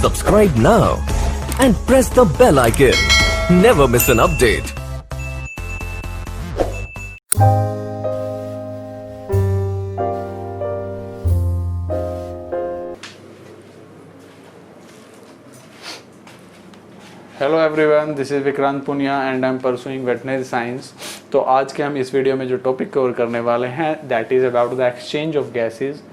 Subscribe now and press the bell icon. Never miss an update. Hello everyone, this is Vikrant Punia and I am pursuing veterinary science. तो आज के हम इस video में जो topic cover करने वाले हैं that is about the exchange of gases.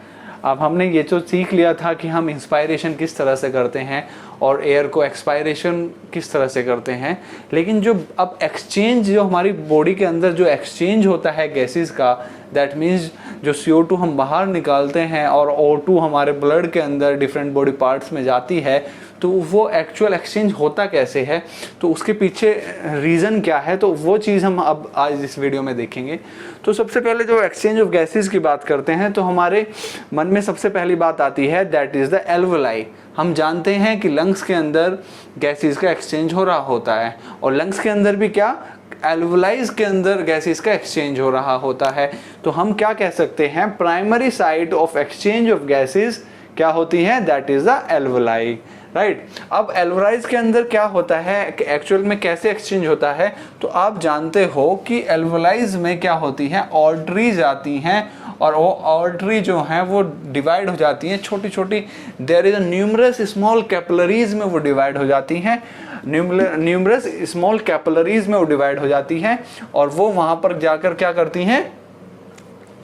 अब हमने ये तो सीख लिया था कि हम इंस्पायरेशन किस तरह से करते हैं और एयर को एक्सपायरेशन किस तरह से करते हैं, लेकिन जो अब एक्सचेंज जो हमारी बॉडी के अंदर जो एक्सचेंज होता है गैसेस का, दैट मीन्स जो CO2 हम बाहर निकालते हैं और O2 हमारे ब्लड के अंदर डिफरेंट बॉडी पार्ट्स में जाती है, तो वो एक्चुअल एक्सचेंज होता कैसे है, तो उसके पीछे रीज़न क्या है, तो वो चीज़ हम अब आज इस वीडियो में देखेंगे। तो सबसे पहले जो एक्सचेंज ऑफ गैसेस की बात करते हैं तो हमारे मन में सबसे पहली बात आती है दैट इज़ द एल्वोलाई। हम जानते हैं कि लंग्स के अंदर गैसेस का एक्सचेंज हो रहा होता है और लंग्स के अंदर भी क्या एल्वोलाइज के अंदर गैसेस का एक्सचेंज हो रहा होता है। तो हम क्या कह सकते हैं, primary site of exchange of gases क्या होती है, that is the alveoli, right. अब एल्वोलाइज के अंदर क्या होता है, एक्चुअल में कैसे एक्सचेंज होता है, तो आप जानते हो कि एल्वोलाइज में क्या होती हैं, आर्टरीज आती हैं और वो आर्टरी जो हैं वो डिवाइड हो जाती हैं छोटी छोटी, there is a numerous small capillaries में वो डिवाइड हो जाती हैं, न्यूमरस स्मॉल कैपिलरीज में वो डिवाइड हो जाती हैं और वो वहाँ पर जाकर क्या करती हैं,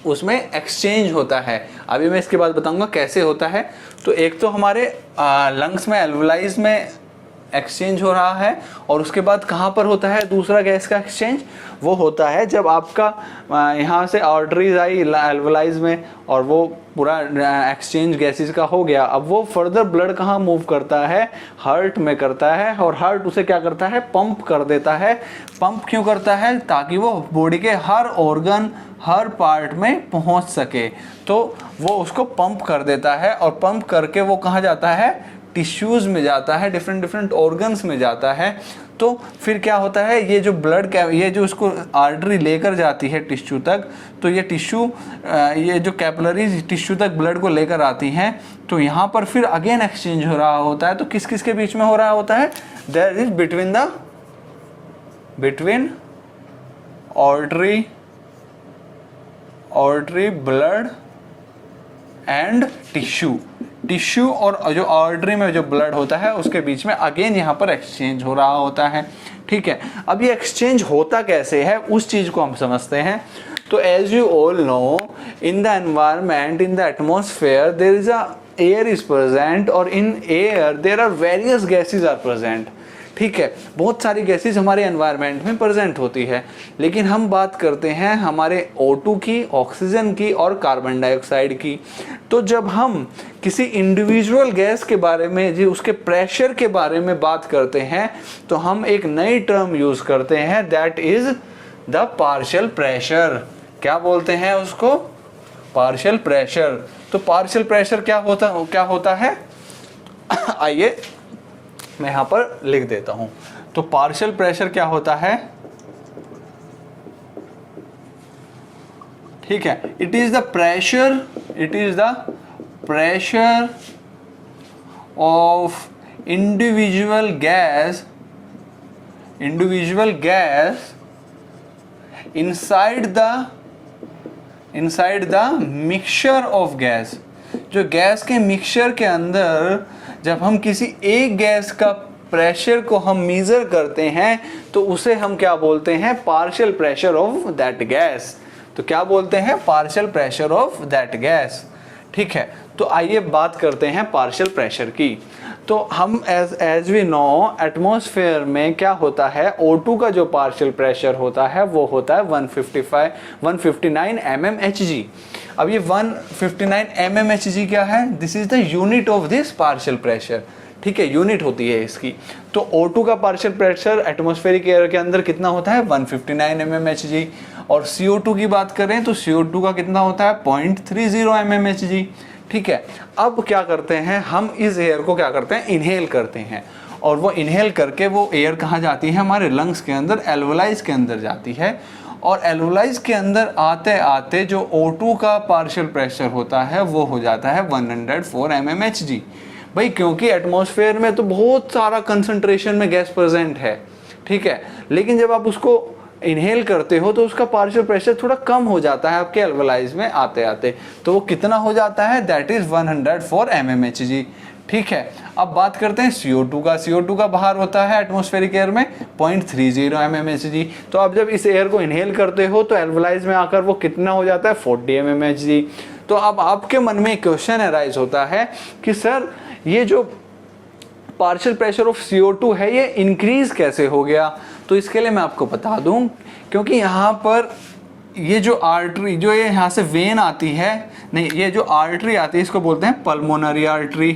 उसमें एक्सचेंज होता है। अभी मैं इसके बाद बताऊंगा कैसे होता है। तो एक तो हमारे लंग्स में एल्वोलाइज में एक्सचेंज हो रहा है और उसके बाद कहाँ पर होता है दूसरा गैस का एक्सचेंज, वो होता है जब आपका यहाँ से आर्टरीज आई एल्वोलाइज में और वो पूरा एक्सचेंज गैसेस का हो गया। अब वो फर्दर ब्लड कहाँ मूव करता है, हार्ट में करता है और हार्ट उसे क्या करता है, पंप कर देता है। पंप क्यों करता है, ताकि वो बॉडी के हर ऑर्गन हर पार्ट में पहुँच सके, तो वो उसको पंप कर देता है और पंप करके वो कहाँ जाता है, टिश्यूज़ में जाता है, डिफरेंट ऑर्गन्स में जाता है। तो फिर क्या होता है, ये जो ब्लड ये जो उसको आर्टरी लेकर जाती है टिश्यू तक, तो ये टिश्यू ये जो कैपिलरीज टिश्यू तक ब्लड को लेकर आती हैं, तो यहाँ पर फिर अगेन एक्सचेंज हो रहा होता है। तो किस किस के बीच में हो रहा होता है, there is between artery blood and tissue और जो आर्टरी में जो ब्लड होता है उसके बीच में अगेन यहाँ पर एक्सचेंज हो रहा होता है, ठीक है। अब ये एक्सचेंज होता कैसे है उस चीज़ को हम समझते हैं। तो as you all know, in the environment, in the atmosphere there is a air is present और in air there are various gases are present, ठीक है। बहुत सारी गैसेस हमारे एनवायरनमेंट में प्रेजेंट होती है, लेकिन हम बात करते हैं हमारे O2 की, ऑक्सीजन की और कार्बन डाइऑक्साइड की। तो जब हम किसी इंडिविजुअल गैस के बारे में, जी उसके प्रेशर के बारे में बात करते हैं, तो हम एक नई टर्म यूज करते हैं that is the partial pressure. क्या बोलते हैं उसको, पार्शियल प्रेशर। तो पार्शियल प्रेशर क्या होता है आइए मैं यहाँ पर लिख देता हूँ। तो पार्शियल प्रेशर क्या होता है, ठीक है, it is the pressure of individual gas inside the mixture of gas. जो गैस के मिक्सचर के अंदर जब हम किसी एक गैस का प्रेशर को हम मेजर करते हैं तो उसे हम क्या बोलते हैं, partial pressure of that gas. तो क्या बोलते हैं, partial pressure of that gas, ठीक है। तो आइए बात करते हैं पार्शियल प्रेशर की। तो हम एज वी नो एटमॉस्फेयर में क्या होता है, O2 का जो पार्शियल प्रेशर होता है वो होता है 159 mmHg। अब ये 159 mmHg क्या है, this is the unit of this partial pressure, ठीक है, यूनिट होती है इसकी। तो O2 का पार्शियल प्रेशर एटमॉस्फेरिक एयर के अंदर कितना होता है, 159 mmHg। और CO2 की बात करें तो CO2 का कितना होता है, 0.30 mmHg, ठीक है। अब क्या करते हैं, हम इस एयर को क्या करते हैं, इनहेल करते हैं और वो इनहेल करके वो एयर कहाँ जाती है, हमारे लंग्स के अंदर, एल्वोलाइज के अंदर जाती है और एल्वोलाइज के अंदर आते आते जो O2 का पार्शियल प्रेशर होता है वो हो जाता है 104 mmHg। भाई क्योंकि एटमॉस्फेयर में तो बहुत सारा कंसंट्रेशन में गैस प्रेजेंट है, ठीक है, लेकिन जब आप उसको इनहेल करते हो तो उसका पार्शियल प्रेशर थोड़ा कम हो जाता है आपके एल्वलाइज में आते आते। तो वो कितना हो जाता है, दैट इज 104 mmHg, ठीक है। अब बात करते हैं CO2 का। CO2 का बाहर होता है एटमॉस्फेरिक एयर में 0.30 mmHg। तो आप जब इस एयर को इनहेल करते हो तो एल्वलाइज में आकर वो कितना हो जाता है, 40 mmHg। तो अब आपके मन में क्वेश्चन अराइज होता है कि सर ये जो पार्शियल प्रेशर ऑफ CO2 है ये इंक्रीज कैसे हो गया। तो इसके लिए मैं आपको बता दूं, क्योंकि यहाँ पर ये जो आर्टरी, जो ये यहाँ से वेन आती है, नहीं ये जो आर्टरी आती है इसको बोलते हैं पल्मोनरी आर्टरी,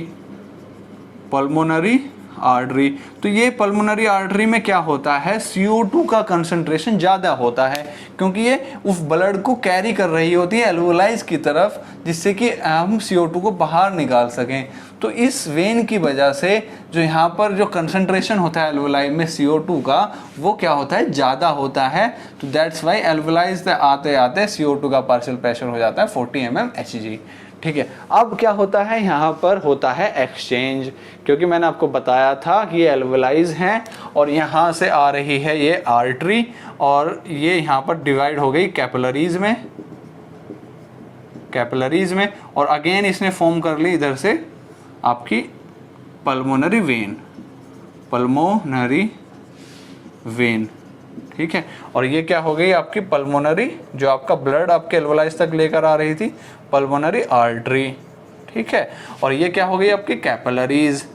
पल्मोनरी आर्टरी। तो ये पल्मोनरी आर्टरी में क्या होता है, CO2 का कंसंट्रेशन ज़्यादा होता है, क्योंकि ये उस ब्लड को कैरी कर रही होती है एल्वोलाइज की तरफ, जिससे कि हम CO2 को बाहर निकाल सकें। तो इस वेन की वजह से जो यहाँ पर जो कंसंट्रेशन होता है एल्वोलाई में CO2 का, वो क्या होता है, ज़्यादा होता है। तो दैट्स वाई एल्वोलाइज आते आते CO2 का पार्शियल प्रेशर हो जाता है 40 mmHg, ठीक है। अब क्या होता है, यहाँ पर होता है एक्सचेंज, क्योंकि मैंने आपको बताया था कि ये एल्वोलाइज हैं और यहाँ से आ रही है ये आर्टरी, और ये यहाँ पर डिवाइड हो गई कैपिलरीज में, कैपिलरीज में, और अगेन इसने फॉर्म कर ली इधर से आपकी पल्मोनरी वेन, पल्मोनरी वेन, ठीक है। और ये क्या हो गई आपकी पल्मोनरी, जो आपका ब्लड आपके एल्वोलाइज तक लेकर आ रही थी, पल्मोनरी आर्टरी, ठीक है। और ये क्या हो गई आपकी कैपिलरीज,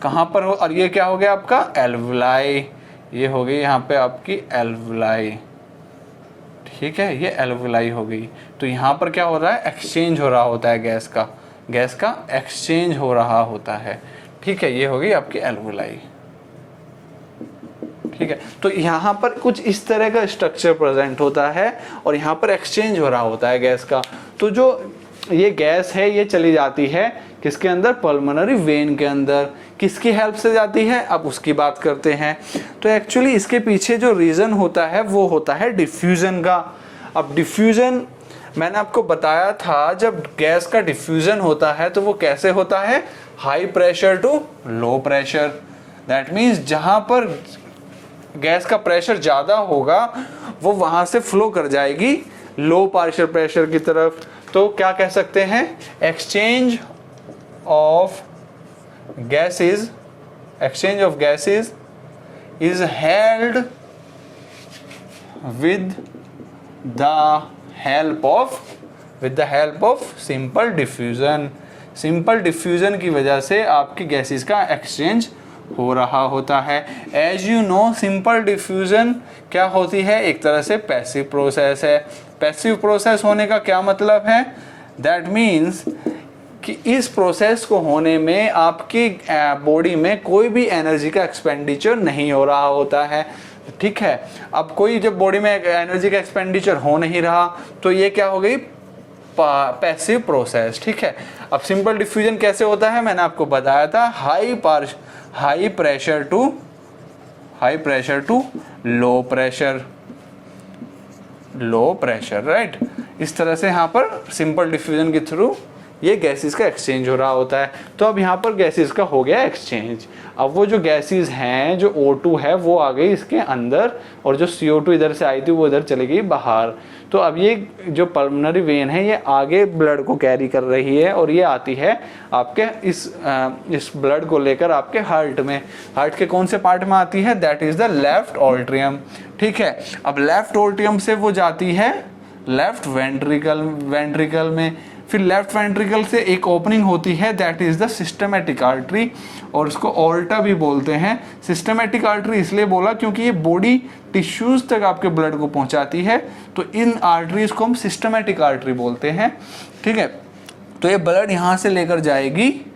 कहाँ पर हो, और ये क्या हो गया आपका एल्वोलाई, ये हो गई यहाँ पे आपकी एल्वोलाई, ठीक है, ये एल्वोलाई हो गई। तो यहाँ पर क्या हो रहा है, एक्सचेंज हो रहा होता है गैस का, गैस का एक्सचेंज हो रहा होता है, ठीक है। ये हो गई आपकी एल्वोलाई, ठीक है। तो यहाँ पर कुछ इस तरह का स्ट्रक्चर प्रेजेंट होता है और यहाँ पर एक्सचेंज हो रहा होता है गैस का। तो जो ये गैस है ये चली जाती है किसके अंदर, पल्मोनरी वेन के अंदर। किसकी हेल्प से जाती है, अब उसकी बात करते हैं। तो एक्चुअली इसके पीछे जो रीज़न होता है वो होता है डिफ्यूज़न का। अब डिफ्यूज़न मैंने आपको बताया था, जब गैस का डिफ्यूज़न होता है तो वो कैसे होता है, high pressure to low pressure. That means जहाँ पर गैस का प्रेशर ज़्यादा होगा वो वहाँ से फ्लो कर जाएगी लो पार्शियल प्रेशर की तरफ। तो क्या कह सकते हैं, exchange of gases, exchange of gases is held with the help of simple diffusion. Simple diffusion की वजह से आपकी गैसेस का एक्सचेंज हो रहा होता है। As you know, simple diffusion क्या होती है, एक तरह से पैसिव प्रोसेस है। पैसिव प्रोसेस होने का क्या मतलब है, दैट मीन्स कि इस प्रोसेस को होने में आपकी बॉडी में कोई भी एनर्जी का एक्सपेंडिचर नहीं हो रहा होता है, ठीक है। अब कोई जब बॉडी में एनर्जी का एक्सपेंडिचर हो नहीं रहा तो ये क्या हो गई, पैसिव प्रोसेस, ठीक है। अब सिंपल डिफ्यूजन कैसे होता है, मैंने आपको बताया था, high pressure to low pressure, right. इस तरह से यहाँ पर सिंपल डिफ्यूजन के थ्रू ये गैसेस का एक्सचेंज हो रहा होता है। तो अब यहाँ पर गैसेस का हो गया एक्सचेंज। अब वो जो गैसेस हैं, जो O2 है वो आ गई इसके अंदर, और जो CO2 इधर से आई थी वो इधर चली गई बाहर। तो अब ये जो पल्मोनरी वेन है ये आगे ब्लड को कैरी कर रही है और ये आती है आपके इस ब्लड को लेकर आपके हार्ट में। हार्ट के कौन से पार्ट में आती है, दैट इज द लेफ्ट ऑल्ट्रियम, ठीक है। अब लेफ्ट ऑल्ट्रियम से वो जाती है लेफ्ट वेंट्रिकल में। फिर लेफ्ट वेंट्रिकल से एक ओपनिंग होती है, that is the systematic artery, और उसको ऑल्टा भी बोलते हैं। सिस्टमैटिक आर्टरी इसलिए बोला क्योंकि ये बॉडी टिश्यूज तक आपके ब्लड को पहुंचाती है, तो इन आर्टरीज को हम सिस्टमैटिक आर्टरी बोलते हैं, ठीक है। तो ये ब्लड यहाँ से लेकर जाएगी।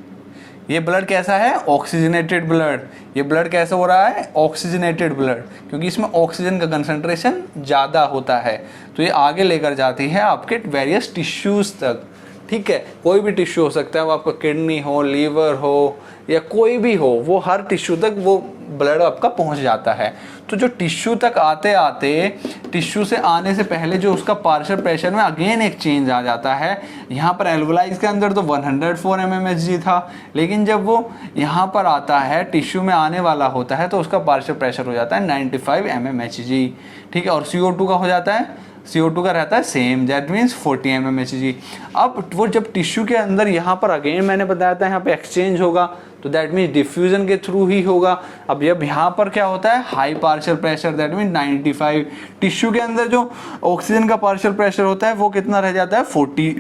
ये ब्लड कैसा है, ऑक्सीजनेटेड ब्लड। ये ब्लड कैसे हो रहा है, ऑक्सीजनेटेड ब्लड, क्योंकि इसमें ऑक्सीजन का कंसंट्रेशन ज़्यादा होता है। तो ये आगे लेकर जाती है आपके वेरियस टिश्यूज़ तक, ठीक है। कोई भी टिश्यू हो सकता है, वो आपका किडनी हो, लीवर हो, या कोई भी हो, वो हर टिश्यू तक वो ब्लड आपका पहुंच जाता है। तो जो टिश्यू तक आते आते, टिश्यू से आने से पहले जो उसका पार्शियल प्रेशर में अगेन एक चेंज आ जाता है। यहाँ पर एल्वोलाइज के अंदर तो 104 mmHg था, लेकिन जब वो यहाँ पर आता है, टिश्यू में आने वाला होता है, तो उसका पार्शियल प्रेशर हो जाता है 95 mmHg। ठीक है, और CO2 का हो जाता है, CO2 का रहता है सेम, दैट मीन्स 40 mmHg। अब वो जब टिश्यू के अंदर यहाँ पर अगेन मैंने बताया था यहाँ पे एक्सचेंज होगा, तो दैट मीन्स डिफ्यूजन के थ्रू ही होगा। अब जब यहाँ पर क्या होता है, high partial pressure, that means 95। Tissue के अंदर जो ऑक्सीजन का पार्शियल प्रेशर होता है वो कितना रह जाता है, 40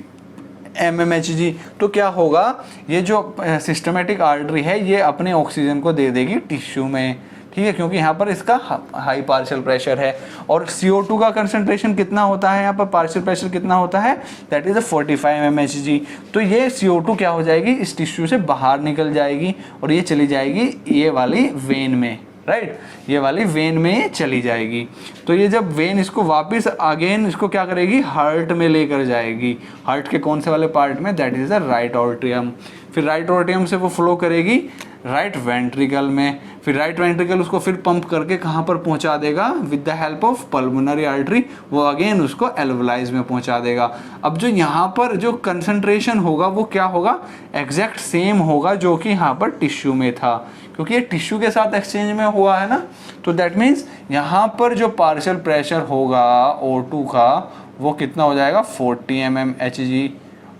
mmHg। तो क्या होगा, ये जो सिस्टमेटिक आर्टरी है ये अपने ऑक्सीजन को दे देगी टिश्यू में। ठीक है, क्योंकि यहाँ पर इसका हाई पार्शियल प्रेशर है। और CO2 का कंसंट्रेशन कितना होता है, यहाँ पर पार्शियल प्रेशर कितना होता है, दैट इज 45 mmHg। तो ये CO2 क्या हो जाएगी, इस टिश्यू से बाहर निकल जाएगी और ये चली जाएगी ये वाली वेन में, राइट, ये वाली वेन में चली जाएगी। तो ये जब वेन इसको वापस अगेन इसको क्या करेगी, हार्ट में लेकर जाएगी। हार्ट के कौन से वाले पार्ट में, दैट इज द राइट ऑर्ट्रियम। फिर राइट ऑर्ट्रियम से वो फ्लो करेगी राइट वेंट्रिकल में। फिर राइट वेंट्रिकल उसको फिर पंप करके कहाँ पर पहुँचा देगा, with the help of pulmonary artery, वो अगेन उसको एल्वोलाइज में पहुँचा देगा। अब जो यहाँ पर जो कंसंट्रेशन होगा वो क्या होगा, एग्जैक्ट सेम होगा जो कि यहाँ पर टिश्यू में था, क्योंकि ये टिश्यू के साथ एक्सचेंज में हुआ है ना। तो दैट मीन्स यहाँ पर जो पार्शियल प्रेशर होगा O2 का वो कितना हो जाएगा, 40 mmHg,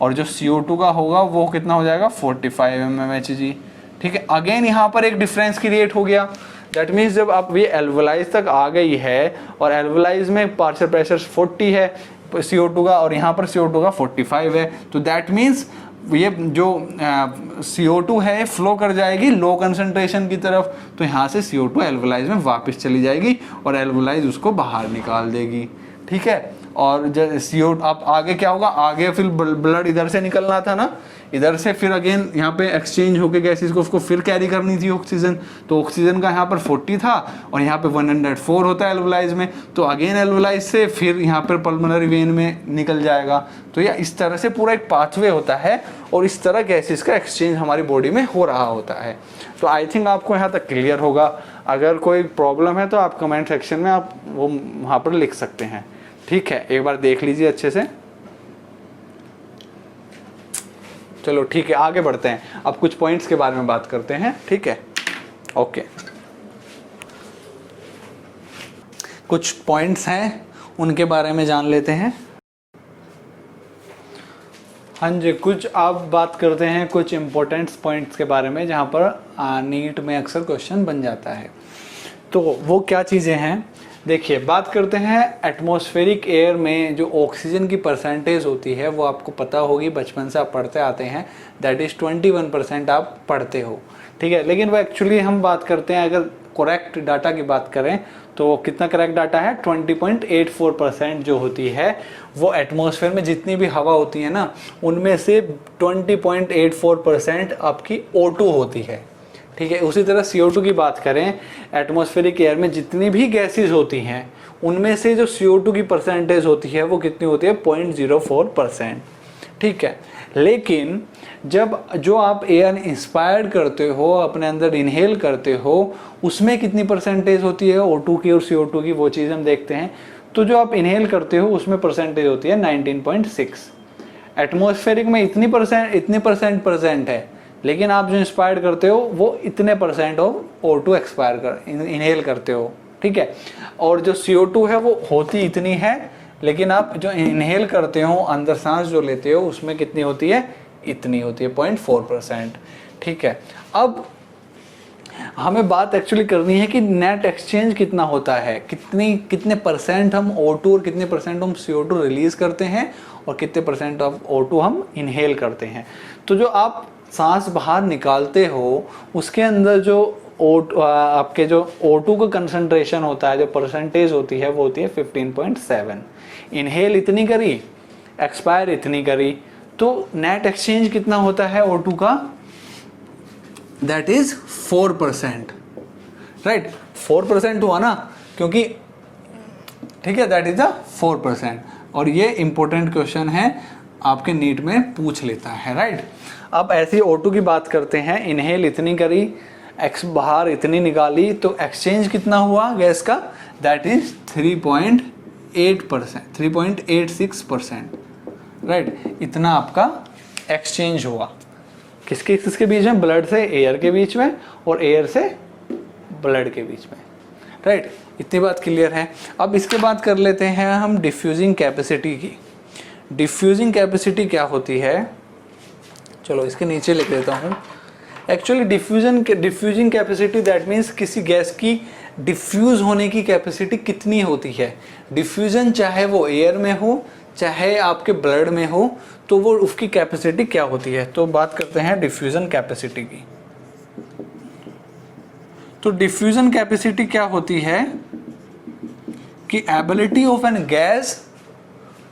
और जो CO2 का होगा वो कितना हो जाएगा, 45 mmHg। ठीक है, अगेन यहाँ पर एक डिफरेंस क्रिएट हो गया। दैट मीन्स जब आप ये एल्वोलाइज तक आ गई है और एल्वोलाइज में पार्शियल प्रेशर 40 है CO2 का और यहाँ पर CO2 का 45 है, तो दैट मीन्स ये जो CO2 है फ्लो कर जाएगी लो कंसंट्रेशन की तरफ। तो यहाँ से CO2 एल्वोलाइज में वापस चली जाएगी और एल्वोलाइज उसको बाहर निकाल देगी। ठीक है, और जब CO अब आगे क्या होगा, आगे फिर ब्लड इधर से निकलना था ना, इधर से फिर अगेन यहाँ पे एक्सचेंज होके गैसेस को उसको फिर कैरी करनी थी ऑक्सीजन। तो ऑक्सीजन का यहाँ पर 40 था और यहाँ पे 104 होता है एल्वोलाइज में, तो अगेन एल्वोलाइज से फिर यहाँ पर पल्मोनरी वेन में निकल जाएगा। तो यह इस तरह से पूरा एक पाथवे होता है और इस तरह गैसेस का एक्सचेंज हमारी बॉडी में हो रहा होता है। तो आई थिंक आपको यहाँ तक क्लियर होगा। अगर कोई प्रॉब्लम है तो आप कमेंट सेक्शन में आप वो वहाँ पर लिख सकते हैं। ठीक है, एक बार देख लीजिए अच्छे से। चलो ठीक है, आगे बढ़ते हैं। अब कुछ पॉइंट्स के बारे में बात करते हैं। ठीक है, ओके, कुछ पॉइंट्स हैं उनके बारे में जान लेते हैं। हाँ जी, कुछ अब बात करते हैं कुछ इम्पोर्टेंट पॉइंट्स के बारे में जहाँ पर नीट में अक्सर क्वेश्चन बन जाता है। तो वो क्या चीज़ें हैं, देखिए बात करते हैं एटमॉस्फेरिक एयर में जो ऑक्सीजन की परसेंटेज होती है वो आपको पता होगी, बचपन से आप पढ़ते आते हैं, दैट इज़ 21% आप पढ़ते हो। ठीक है, लेकिन वो एक्चुअली हम बात करते हैं अगर करेक्ट डाटा की बात करें तो वो कितना करेक्ट डाटा है, 20.84% जो होती है वो एटमॉस्फेयर में जितनी भी हवा होती है ना उनमें से 20.84% आपकी O2 होती है। ठीक है, उसी तरह CO2 की बात करें, एटमॉस्फेरिक एयर में जितनी भी गैसेस होती हैं उनमें से जो CO2 की परसेंटेज होती है वो कितनी होती है, 0.04%। ठीक है, लेकिन जब जो आप एयर इंस्पायर करते हो, अपने अंदर इनहेल करते हो, उसमें कितनी परसेंटेज होती है O2 की और CO2 की, वो चीज़ हम देखते हैं। तो जो आप इनहेल करते हो उसमें परसेंटेज होती है 19.6। एटमॉस्फेरिक में इतनी परसेंट है, लेकिन आप जो इंस्पायर करते हो वो इतने % ऑफ O2 एक्सपायर कर इनहेल करते हो। ठीक है, और जो CO2 है वो होती इतनी है, लेकिन आप जो इनहेल करते हो, अंदर सांस जो लेते हो, उसमें कितनी होती है, इतनी होती है 0.4%। ठीक है, अब हमें बात एक्चुअली करनी है कि नेट एक्सचेंज कितना होता है, कितने % हम O2 और कितने % हम CO2 रिलीज करते हैं और कितने % ऑफ O2 हम इनहेल करते हैं। तो जो आप सांस बाहर निकालते हो उसके अंदर जो आपके जो O2 का कंसंट्रेशन होता है, जो परसेंटेज होती है वो होती है 15.7। इनहेल इतनी करी, एक्सपायर इतनी करी, तो नेट एक्सचेंज कितना होता है O2 का, दैट इज 4%। राइट, 4% हुआ ना, क्योंकि ठीक है, दैट इज 4%। और ये इंपॉर्टेंट क्वेश्चन है, आपके नीट में पूछ लेता है। राइट, अब ऐसी O2 की बात करते हैं, इनहेल इतनी करी, एक्स बाहर इतनी निकाली तो एक्सचेंज कितना हुआ गैस का, दैट इज 3.8%, 3.86%, राइट। इतना आपका एक्सचेंज हुआ किसके किसके बीच में, ब्लड से एयर के बीच में और एयर से ब्लड के बीच में, राइट। इतनी बात क्लियर है। अब इसके बाद कर लेते हैं हम डिफ्यूजिंग कैपेसिटी की। डिफ्यूजिंग कैपेसिटी क्या होती है, चलो इसके नीचे लिख देता हूँ। Actually diffusing capacity that means किसी गैस की डिफ्यूज होने की कैपेसिटी कितनी होती है। डिफ्यूजन चाहे वो एयर में हो चाहे आपके ब्लड में हो, तो वो उसकी कैपेसिटी क्या होती है। तो बात करते हैं डिफ्यूजन कैपेसिटी की। तो डिफ्यूजन कैपेसिटी क्या होती है कि ability of an gas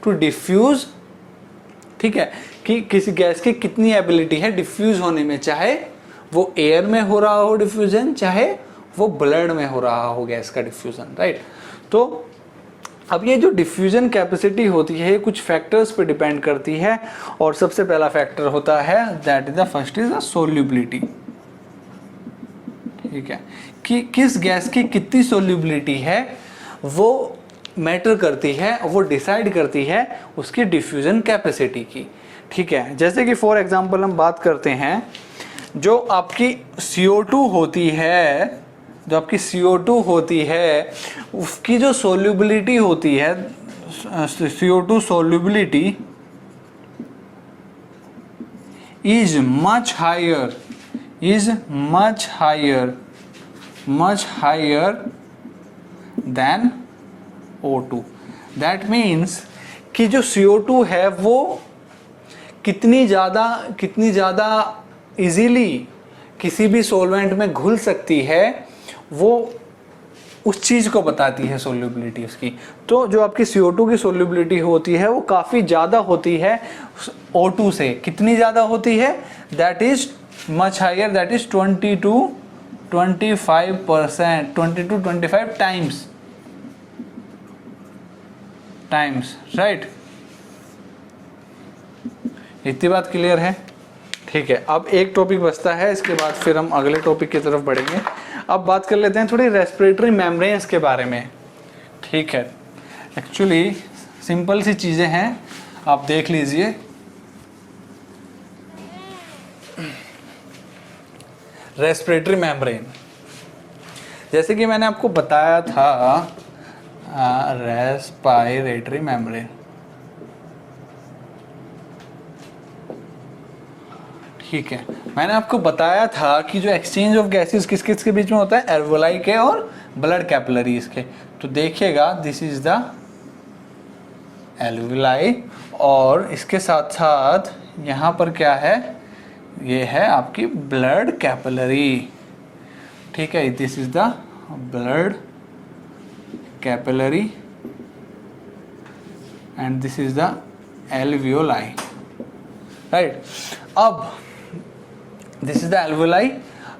to diffuse, ठीक है, कि किसी गैस की कितनी एबिलिटी है डिफ्यूज होने में, चाहे वो एयर में हो रहा हो डिफ्यूजन चाहे वो ब्लड में हो रहा हो गैस का डिफ्यूजन, राइट। तो अब ये जो डिफ्यूजन कैपेसिटी होती है ये कुछ फैक्टर्स पे डिपेंड करती है, और सबसे पहला फैक्टर होता है that is the first is the solubility, ठीक है, कि किस गैस की कितनी सोल्यूबिलिटी है वो मैटर करती है, वो डिसाइड करती है उसकी डिफ्यूजन कैपेसिटी की, ठीक है। जैसे कि फॉर एग्जांपल हम बात करते हैं, जो आपकी CO2 होती है, जो आपकी CO2 होती है उसकी जो सोल्यूबिलिटी होती है, CO2 solubility is much higher than O2. That means कि जो CO2 है वो कितनी ज़्यादा इजीली किसी भी सॉल्वेंट में घुल सकती है, वो उस चीज़ को बताती है सोल्यूबिलिटी उसकी। तो जो आपकी CO2 की सोल्यूबिलिटी होती है वो काफ़ी ज़्यादा होती है O2 से। कितनी ज़्यादा होती है, that is much higher, that is 20 to 25%, 20 to 25 times, right. इतनी बात क्लियर है, ठीक है। अब एक टॉपिक बचता है, इसके बाद फिर हम अगले टॉपिक की तरफ बढ़ेंगे। अब बात कर लेते हैं थोड़ी रेस्पिरेटरी मेम्ब्रेन्स के बारे में, ठीक है। एक्चुअली सिंपल सी चीज़ें हैं, आप देख लीजिए। रेस्पिरेटरी मेम्ब्रेन, जैसे कि मैंने आपको बताया था, रेस्पिरेटरी मेम्ब्रेन, ठीक है। मैंने आपको बताया था कि जो एक्सचेंज ऑफ गैसेस किस किस के बीच में होता है, एल्वोलाई के और ब्लड कैपिलरीज के। तो देखिएगा दिस इज द एल्वोलाई, और इसके साथ साथ यहाँ पर क्या है, ये है आपकी ब्लड कैपिलरी, ठीक है। This is the blood capillary and this is the alveoli, right. अब this is the alveoli,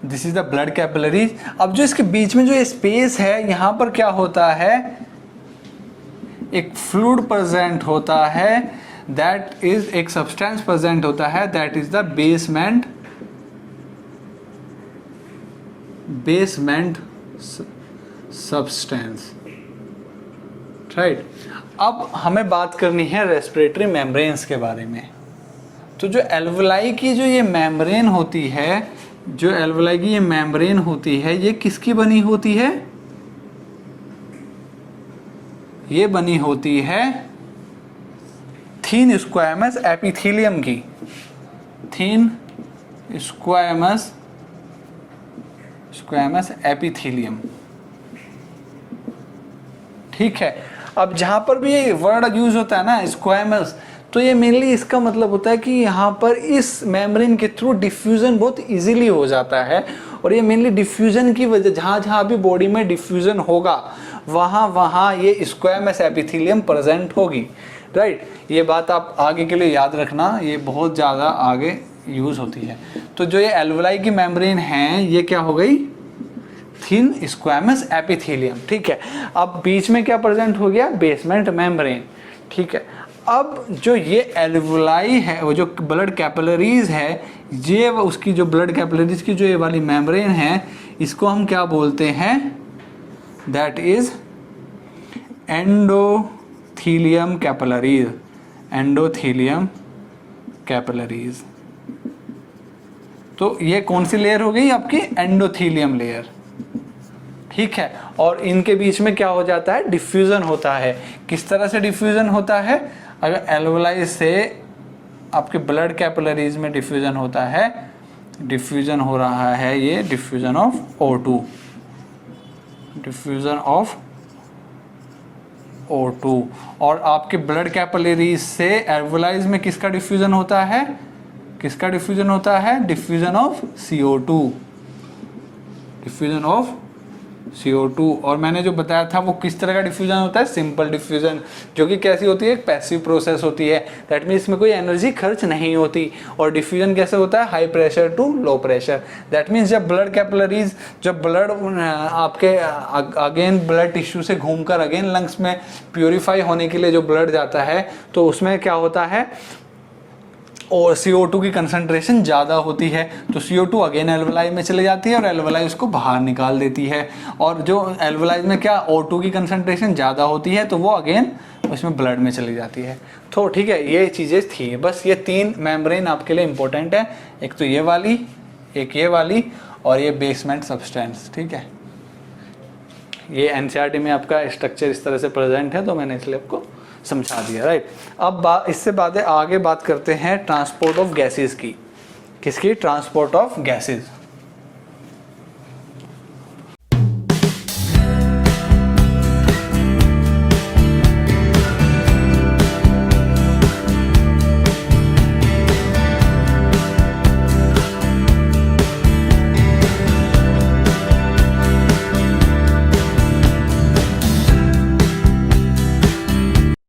this is the blood capillaries. अब जो इसके बीच में जो स्पेस है, यहाँ पर क्या होता है, एक फ्लूइड प्रेजेंट होता है, दैट इज एक सब्सटेंस प्रेजेंट होता है, that is the basement substance, right. अब हमें बात करनी है रेस्पिरेटरी मेम्ब्रेन्स के बारे में। तो जो एल्वोलाई की जो ये मेम्ब्रेन होती है, जो एल्वोलाई की ये मेम्ब्रेन होती है, ये किसकी बनी होती है, ये बनी होती है थीन स्क्वायमस एपिथेलियम की, थीन स्क्वायमस एपिथेलियम, ठीक है। अब जहां पर भी ये वर्ड यूज होता है ना स्क्वायमस, तो ये मेनली इसका मतलब होता है कि यहाँ पर इस मेम्ब्रेन के थ्रू डिफ्यूजन बहुत इजीली हो जाता है, और ये मेनली डिफ्यूजन की वजह, जहाँ जहाँ भी बॉडी में डिफ्यूजन होगा वहाँ ये स्क्वायमस एपिथेलियम प्रेजेंट होगी, राइट। ये बात आप आगे के लिए याद रखना, ये बहुत ज़्यादा आगे यूज़ होती है। तो जो ये एल्वोलाई की मेम्ब्रेन है, ये क्या हो गई, थिन स्क्वायमस एपिथेलियम, ठीक है। अब बीच में क्या प्रेजेंट हो गया, बेसमेंट मेम्ब्रेन, ठीक है। अब जो ये एल्वोलाई है, वो जो ब्लड कैपिलरीज है, ये उसकी जो ब्लड कैपिलरीज की जो ये वाली मेम्ब्रेन है, इसको हम क्या बोलते हैं, that is endothelium capillaries, endothelium capillaries. तो ये कौन सी लेयर हो गई आपकी, एंडोथीलियम लेयर, ठीक है। और इनके बीच में क्या हो जाता है, डिफ्यूजन होता है। किस तरह से डिफ्यूजन होता है, अगर एल्वोलाई से आपके ब्लड कैपिलरीज में डिफ्यूजन होता है, डिफ्यूजन हो रहा है, ये diffusion of O2, diffusion of O2। और आपके ब्लड कैपिलरीज से एल्वोलाइज में किसका डिफ्यूजन होता है, किसका डिफ्यूजन होता है, diffusion of CO2, diffusion of CO2। और मैंने जो बताया था वो किस तरह का डिफ्यूजन होता है, सिंपल डिफ्यूजन, जो कि कैसी होती है, एक पैसिव प्रोसेस होती है। दैट मीन्स इसमें कोई एनर्जी खर्च नहीं होती। और डिफ्यूजन कैसे होता है, high pressure to low pressure. That means जब ब्लड कैपिलरीज, जब ब्लड आपके अगेन ब्लड टिश्यू से घूमकर अगेन लंग्स में प्योरीफाई होने के लिए जो ब्लड जाता है, तो उसमें क्या होता है, और CO2 की कंसंट्रेशन ज़्यादा होती है, तो CO2 अगेन एल्वोलाई में चले जाती है और एल्वोलाई उसको बाहर निकाल देती है। और जो एल्वोलाई में क्या O2 की कंसंट्रेशन ज़्यादा होती है, तो वो अगेन उसमें ब्लड में चली जाती है। तो ठीक है, ये चीज़ें थी, बस ये 3 मेम्ब्रेन आपके लिए इंपॉर्टेंट है, एक तो ये वाली, एक ये वाली, और ये बेसमेंट सब्सटेंस, ठीक है। ये NCERT में आपका स्ट्रक्चर इस तरह से प्रेजेंट है, तो मैंने इसलिए आपको समझा दिया, राइट। अब इससे आगे बात करते हैं ट्रांसपोर्ट ऑफ गैसेस की। किसकी, ट्रांसपोर्ट ऑफ गैसेस।